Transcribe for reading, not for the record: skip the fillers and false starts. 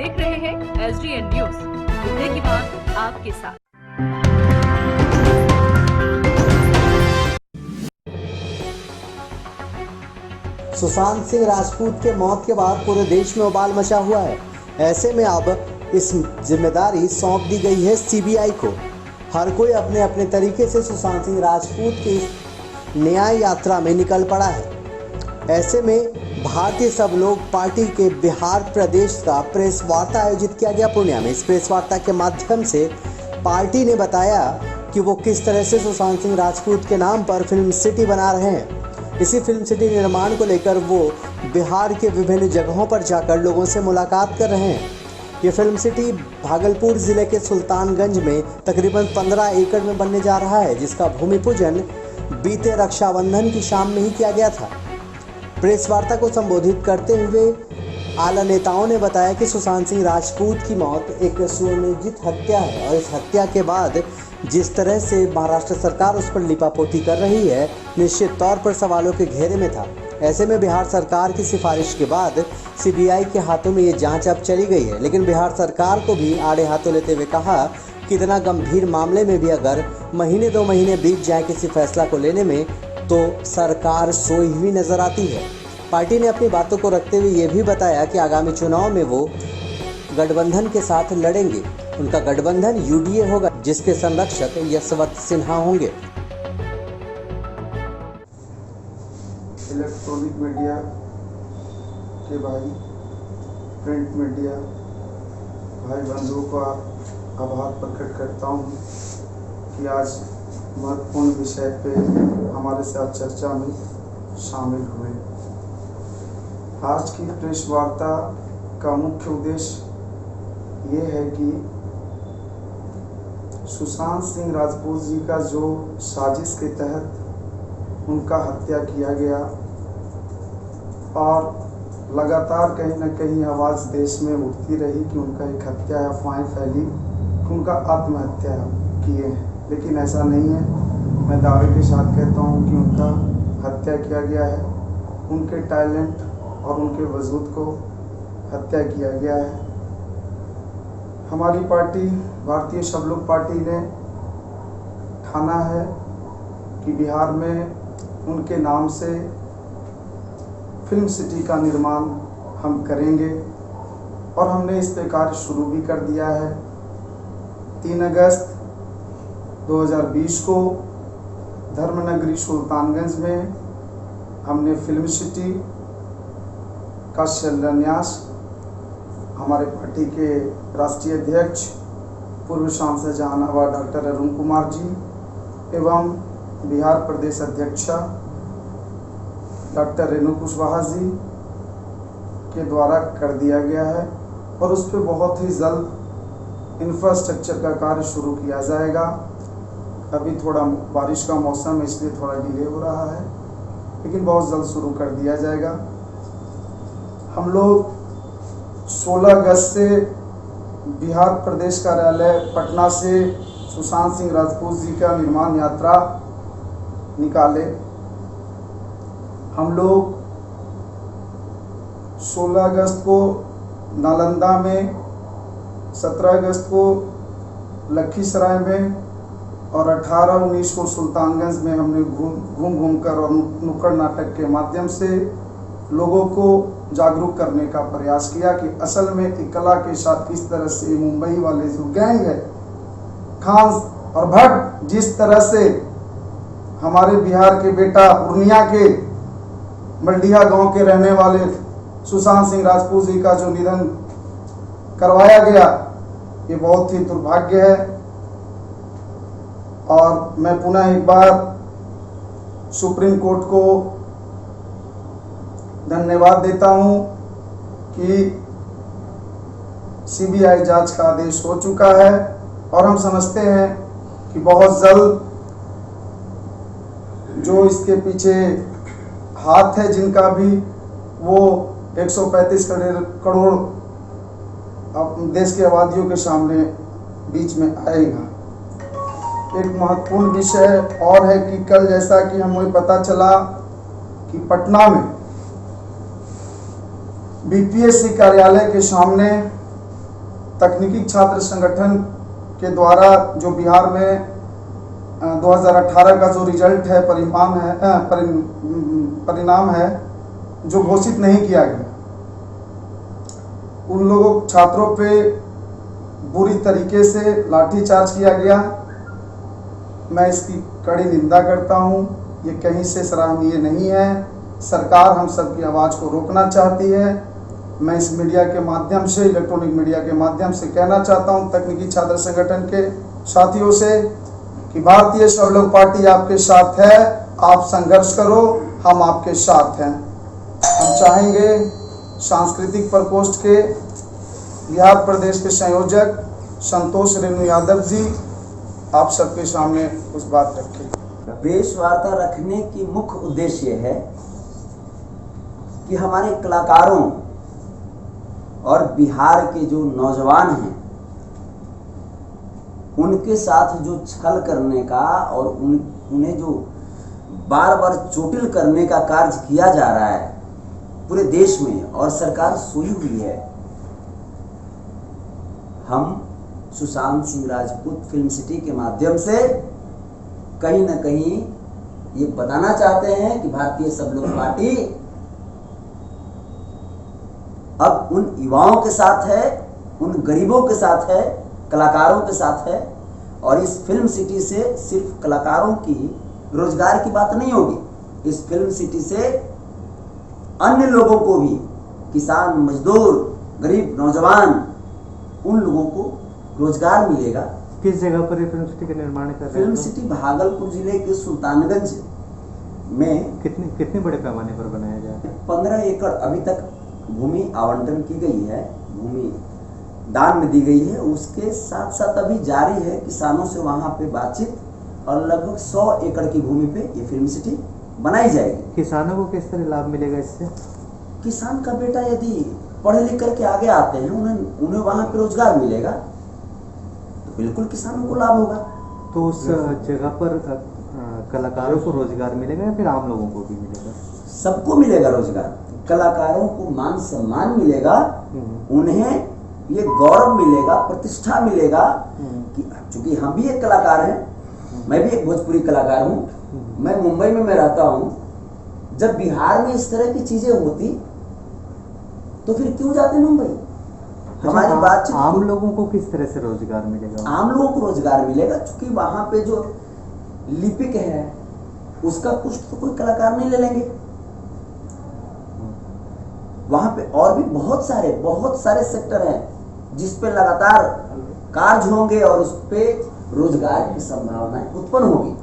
देख रहे हैं SDN न्यूज, मुद्दे की बात आपके साथ। सुशांत सिंह राजपूत के मौत के बाद पूरे देश में उबाल मचा हुआ है। ऐसे में अब इस जिम्मेदारी सौंप दी गई है CBI को। हर कोई अपने अपने तरीके से सुशांत सिंह राजपूत की न्याय यात्रा में निकल पड़ा है। ऐसे में भारतीय सब लोग पार्टी के बिहार प्रदेश का प्रेस वार्ता आयोजित किया गया पूर्णिया में। इस प्रेस वार्ता के माध्यम से पार्टी ने बताया कि वो किस तरह से सुशांत सिंह राजपूत के नाम पर फिल्म सिटी बना रहे हैं। इसी फिल्म सिटी निर्माण को लेकर वो बिहार के विभिन्न जगहों पर जाकर लोगों से मुलाकात कर रहे हैं। ये फिल्म सिटी भागलपुर ज़िले के सुल्तानगंज में तकरीबन 15 एकड़ में बनने जा रहा है, जिसका भूमि पूजन बीते रक्षाबंधन की शाम में ही किया गया था। प्रेस वार्ता को संबोधित करते हुए आला नेताओं ने बताया कि सुशांत सिंह राजपूत की मौत एक सुनियोजित हत्या है और इस हत्या के बाद जिस तरह से महाराष्ट्र सरकार उस पर लिपापोती कर रही है, निश्चित तौर पर सवालों के घेरे में था। ऐसे में बिहार सरकार की सिफारिश के बाद CBI के हाथों में ये जांच अब चली गई है, लेकिन बिहार सरकार को भी आड़े हाथों लेते हुए कहा कि इतना गंभीर मामले में भी अगर महीने 2 महीने बीत जाए किसी फैसला को लेने में, तो सरकार सोई हुई नजर आती है। पार्टी ने अपनी बातों को रखते हुए ये भी बताया कि आगामी चुनाव में वो गठबंधन के साथ लड़ेंगे। उनका गठबंधन UDA होगा, जिसके संरक्षक यशवंत सिन्हा होंगे। इलेक्ट्रॉनिक मीडिया के भाई, प्रिंट मीडिया भाई बंधुओं का आभार प्रकट करता हूँ कि आज महत्वपूर्ण विषय पे हमारे साथ चर्चा में शामिल हुए। आज की प्रेस वार्ता का मुख्य उद्देश्य ये है कि सुशांत सिंह राजपूत जी का जो साजिश के तहत उनका हत्या किया गया और लगातार कहीं न कहीं आवाज़ देश में उठती रही कि उनका एक हत्या है, अफवाहें फैली कि उनका आत्महत्या किए हैं, लेकिन ऐसा नहीं है। मैं दावे के साथ कहता हूं कि उनका हत्या किया गया है। उनके टैलेंट और उनके वजूद को हत्या किया गया है। हमारी पार्टी भारतीय सब लोग पार्टी ने ठाना है कि बिहार में उनके नाम से फिल्म सिटी का निर्माण हम करेंगे और हमने इस पे कार्य शुरू भी कर दिया है। 3 अगस्त 2020 को धर्मनगरी सुल्तानगंज में हमने फिल्म सिटी का शिलान्यास हमारे पार्टी के राष्ट्रीय अध्यक्ष पूर्व सांसद जहानाबाद डॉक्टर अरुण कुमार जी एवं बिहार प्रदेश अध्यक्षा डॉक्टर रेणु कुशवाहा जी के द्वारा कर दिया गया है और उस पर बहुत ही जल्द इंफ्रास्ट्रक्चर का कार्य शुरू किया जाएगा। अभी थोड़ा बारिश का मौसम है, इसलिए थोड़ा डिले हो रहा है, लेकिन बहुत जल्द शुरू कर दिया जाएगा। हम लोग 16 अगस्त से बिहार प्रदेश कार्यालय पटना से सुशांत सिंह राजपूत जी का निर्माण यात्रा निकाले। हम लोग 16 अगस्त को नालंदा में, 17 अगस्त को लखीसराय में और 18-19 को सुल्तानगंज में हमने घूम कर और नुक्कड़ नाटक के माध्यम से लोगों को जागरूक करने का प्रयास किया कि असल में एक कला के साथ किस तरह से मुंबई वाले जो गैंग है खान और भट्ट, जिस तरह से हमारे बिहार के बेटा पूर्णिया के मल्डिया गांव के रहने वाले सुशांत सिंह राजपूत जी का जो निधन करवाया गया, ये बहुत ही दुर्भाग्य है। और मैं पुनः एक बार सुप्रीम कोर्ट को धन्यवाद देता हूं कि CBI जांच का आदेश हो चुका है और हम समझते हैं कि बहुत जल्द जो इसके पीछे हाथ है जिनका भी, वो 135 करोड़ देश के आबादियों के सामने बीच में आएगा। एक महत्वपूर्ण विषय और है कि कल जैसा कि हमें पता चला कि पटना में BPSC कार्यालय के सामने तकनीकी छात्र संगठन के द्वारा जो बिहार में 2018 का जो रिजल्ट है, परिणाम है जो घोषित नहीं किया गया, उन लोगों छात्रों पे बुरी तरीके से लाठीचार्ज किया गया। मैं इसकी कड़ी निंदा करता हूं। ये कहीं से सराहनीय नहीं है। सरकार हम सब की आवाज़ को रोकना चाहती है। मैं इस मीडिया के माध्यम से, इलेक्ट्रॉनिक मीडिया के माध्यम से कहना चाहता हूं तकनीकी छात्र संगठन के साथियों से कि भारतीय सब लोग पार्टी आपके साथ है। आप संघर्ष करो, हम आपके साथ हैं। हम चाहेंगे सांस्कृतिक प्रकोष्ठ के बिहार प्रदेश के संयोजक संतोष रेणु यादव जी आप सबके सामने कुछ बात रखें। प्रेस वार्ता रखने की मुख्य उद्देश्य है कि हमारे कलाकारों और बिहार के जो नौजवान हैं उनके साथ जो छल करने का और उन्हें जो बार बार चोटिल करने का कार्य किया जा रहा है पूरे देश में, और सरकार सोई हुई है। हम सुशांत सिंह राजपूत फिल्म सिटी के माध्यम से कहीं ना कहीं ये बताना चाहते हैं कि भारतीय सब लोग पार्टी अब उन युवाओं के साथ है, उन गरीबों के साथ है, कलाकारों के साथ है। और इस फिल्म सिटी से सिर्फ कलाकारों की रोजगार की बात नहीं होगी। इस फिल्म सिटी से अन्य लोगों को भी, किसान, मजदूर, गरीब, नौजवान, उन लोगों को रोजगार मिलेगा। किस जगह पर ये फिल्म सिटी का निर्माण कर रहे हैं? फिल्म सिटी भागलपुर जिले के सुल्तानगंज में कितने बड़े पैमाने पर बनाया जाए? 15 एकड़ अभी तक भूमि आवंटन की गई है, भूमि दान में दी गई है। उसके साथ साथ अभी जारी है किसानों से वहां पे बातचीत, और लगभग 100 एकड़ की भूमि पे ये फिल्म सिटी बनाई जाएगी। किसानों को किस तरह लाभ मिलेगा इससे? किसान का बेटा यदि पढ़े लिख करके आगे आते हैं, उन्हें वहां पे रोजगार मिलेगा, तो बिल्कुल किसानों को लाभ होगा। तो उस जगह पर कलाकारों को रोजगार मिलेगा या फिर आम लोगों को भी मिलेगा? सबको मिलेगा रोजगार। कलाकारों को मान सम्मान मिलेगा, उन्हें ये गौरव मिलेगा, प्रतिष्ठा मिलेगा कि चूंकि हम भी एक कलाकार हैं, मैं भी एक भोजपुरी कलाकार हूँ, मैं मुंबई में मैं रहता हूँ। जब बिहार में इस तरह की चीजें होती तो फिर क्यों जाते मुंबई? हमारी बातचीत। आम लोगों को किस तरह से रोजगार मिलेगा? आम लोगों को रोजगार मिलेगा क्योंकि वहां पे जो लिपिक है उसका कुछ तो कोई कलाकार नहीं ले लेंगे। वहां पे और भी बहुत सारे सेक्टर हैं जिस पे लगातार कार्य होंगे और उस पे रोजगार की संभावनाएं उत्पन्न होगी।